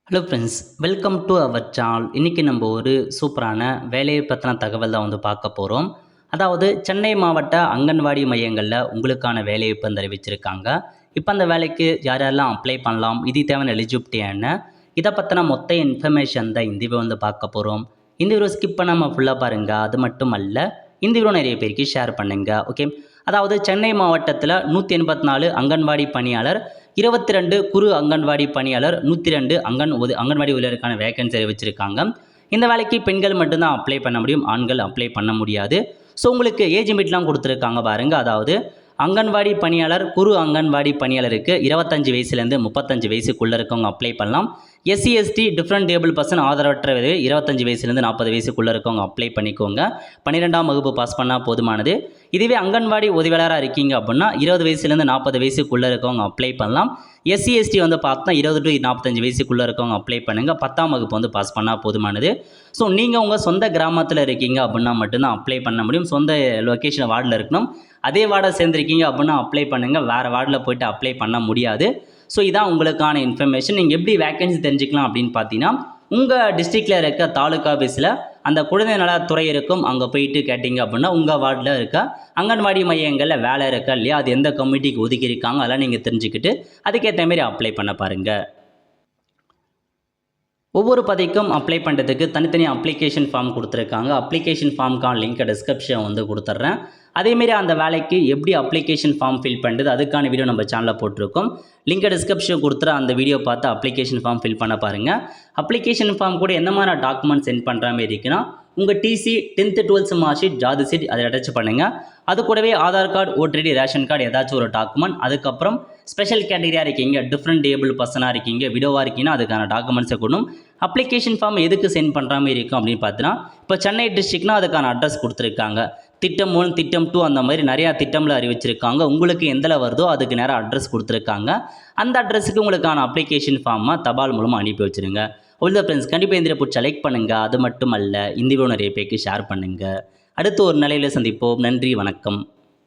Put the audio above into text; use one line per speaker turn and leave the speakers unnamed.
Hello friends, welcome to our channel. இன்றைக்கி நம்ம ஒரு சூப்பரான வேலையை பற்றின தகவல் தான் பார்க்க போகிறோம். அதாவது சென்னை மாவட்ட அங்கன்வாடி மையங்களில் உங்களுக்கான வேலையை இப்போ அறிவிச்சிருக்காங்க. இப்போ அந்த வேலைக்கு யார் யாரெல்லாம் அப்ளை பண்ணலாம், இது தேவையான எலிஜிபிலிட்டி என்ன, இதை பற்றின மொத்த இன்ஃபர்மேஷன் தான் இந்த வீடியோ பார்க்க போகிறோம். இந்த வீடியோ ஸ்கிப் பண்ணாமல் ஃபுல்லாக பாருங்கள். அது மட்டும் அல்ல, இந்த வீடியோ நிறைய பேருக்கு ஷேர் பண்ணுங்கள். ஓகே, அதாவது சென்னை மாவட்டத்தில் 184 அங்கன்வாடி பணியாளர், 22 குறு அங்கன்வாடி பணியாளர், 102 அங்கன்வாடி ஊழியருக்கான வேகன்சி அறிவிச்சிருக்காங்க. இந்த வேலைக்கு பெண்கள் மட்டும்தான் அப்ளை பண்ண முடியும், ஆண்கள் அப்ளை பண்ண முடியாது. ஸோ உங்களுக்கு ஏஜ் லிமிட்லாம் கொடுத்துருக்காங்க பாருங்கள். அதாவது அங்கன்வாடி பணியாளர், குறு அங்கன்வாடி பணியாளருக்கு 25 வயசுலேருந்து 35 வயசுக்குள்ளே இருக்கவங்க அப்ளை பண்ணலாம். எஸ்சி எஸ்டி டிஃப்ரெண்ட் டேபிள் பர்சன் ஆதரவற்ற 25 வயசுலேருந்து 40 வயசுக்குள்ளே இருக்கவங்க அப்ளை பண்ணிக்கோங்க. 12ஆம் வகுப்பு பாஸ் பண்ணால் போதுமானது. இதுவே அங்கன்வாடி உதவியாளராக இருக்கீங்க அப்படின்னா 20 வயசுலேருந்து 40 வயசுக்குள்ளே இருக்கவங்க அப்ளை பண்ணலாம். எஸ்சி எஸ்டி பார்த்தா 20 to 45 வயசுக்குள்ளே இருக்கவங்க அப்ளை பண்ணுங்கள். 10ஆம் வகுப்பு பாஸ் பண்ணால் போதுமானது. ஸோ நீங்கள் உங்கள் சொந்த கிராமத்தில் இருக்கீங்க அப்படின்னா மட்டும்தான் அப்ளை பண்ண முடியும். சொந்த லொக்கேஷன் வார்டில் இருக்கணும். அதே வார்டை சேர்ந்துருக்கீங்க அப்படின்னா அப்ளை பண்ணுங்கள். வேறு வார்டில் போய்ட்டு அப்ளை பண்ண முடியாது. ஸோ இதான் உங்களுக்கான இன்ஃபர்மேஷன். நீங்கள் எப்படி வேக்கன்சி தெரிஞ்சுக்கலாம் அப்படின்னு பார்த்தீங்கன்னா, உங்கள் டிஸ்ட்ரிக்டில் இருக்க தாலுக்கா ஆஃபீஸில் அந்த குழந்தை நலத்துறை இருக்கும். அங்கே போயிட்டு கேட்டிங்க அப்படின்னா உங்கள் வார்டில் இருக்க அங்கன்வாடி மையங்களில் வேலை இருக்கா இல்லையா, அது எந்த கமிட்டிக்கு ஒதுக்கி இருக்காங்க, அதெல்லாம் நீங்கள் தெரிஞ்சுக்கிட்டு அதுக்கேற்ற மாதிரி அப்ளை பண்ண பாருங்கள். ஒவ்வொரு பதவிக்கும் அப்ளை பண்ணுறதுக்கு தனித்தனி அப்ளிகேஷன் ஃபார்ம் கொடுத்துருக்காங்க. அப்ளிகேஷன் ஃபார்முக்கான லிங்க்கை டிஸ்கிரிப்ஷன் கொடுத்துட்றேன். அதேமாரி அந்த வேலைக்கு எப்படி அப்ளிகேஷன் ஃபார்ம் ஃபில் பண்ணுறது, அதுக்கான வீடியோ நம்ம சேனலில் போட்டிருக்கோம். லிங்கை டிஸ்கிரிப்ஷன் கொடுத்துட்டு அந்த வீடியோ பார்த்து அப்ளிகேஷன் ஃபார்ம் ஃபில் பண்ண பாருங்கள். அப்ளிகேஷன் ஃபார்ம் கூட எந்த மாதிரி டாக்குமெண்ட் சென்ட் பண்ணுற மாதிரி இருக்குன்னா, உங்கள் TC, 10th 12th mark sheet, ஜாதி சீட் அதை அட்டாச் பண்ணுங்கள். அது கூடவே ஆதார் கார்டு, ஓடிடி, ரேஷன் கார்டு ஏதாச்சும் ஒரு டாக்குமெண்ட். அதுக்கப்புறம் ஸ்பெஷல் கேட்டகரியாக இருக்கீங்க, டிஃப்ரெண்ட் டேபிள் பர்சனாக இருக்கீங்க, விடோவாக இருக்கீங்கன்னா அதுக்கான டாக்குமெண்ட்ஸை கொடுணும். அப்ளிகேஷன் ஃபார்ம் எதுக்கு சென்ட் பண்ணுற மாதிரி இருக்கும் அப்படின்னு பார்த்தீங்கன்னா, இப்போ சென்னை டிஸ்ட்ரிக்ட்னா அதுக்கான அட்ரஸ் கொடுத்துருக்காங்க. திட்டம் 1, திட்டம் 2 அந்த மாதிரி நிறையா திட்டமில் அறிவிச்சிருக்காங்க. உங்களுக்கு எந்தில் வருதோ அதுக்கு நேராக அட்ரஸ் கொடுத்துருக்காங்க. அந்த அட்ரஸுக்கு உங்களுக்கான அப்ளிகேஷன் ஃபார்மை தபால் மூலமாக அனுப்பி வச்சுருங்க. அவ்வளோ ஃப்ரெண்ட்ஸ், கண்டிப்பாக இந்த பிடிச்ச லைக் பண்ணுங்கள். அது மட்டும் அல்ல, இந்த வீடியோ நிறைய பேருக்கு ஷேர் பண்ணுங்கள். அடுத்து ஒரு நிலையில் சந்திப்போம். நன்றி, வணக்கம்.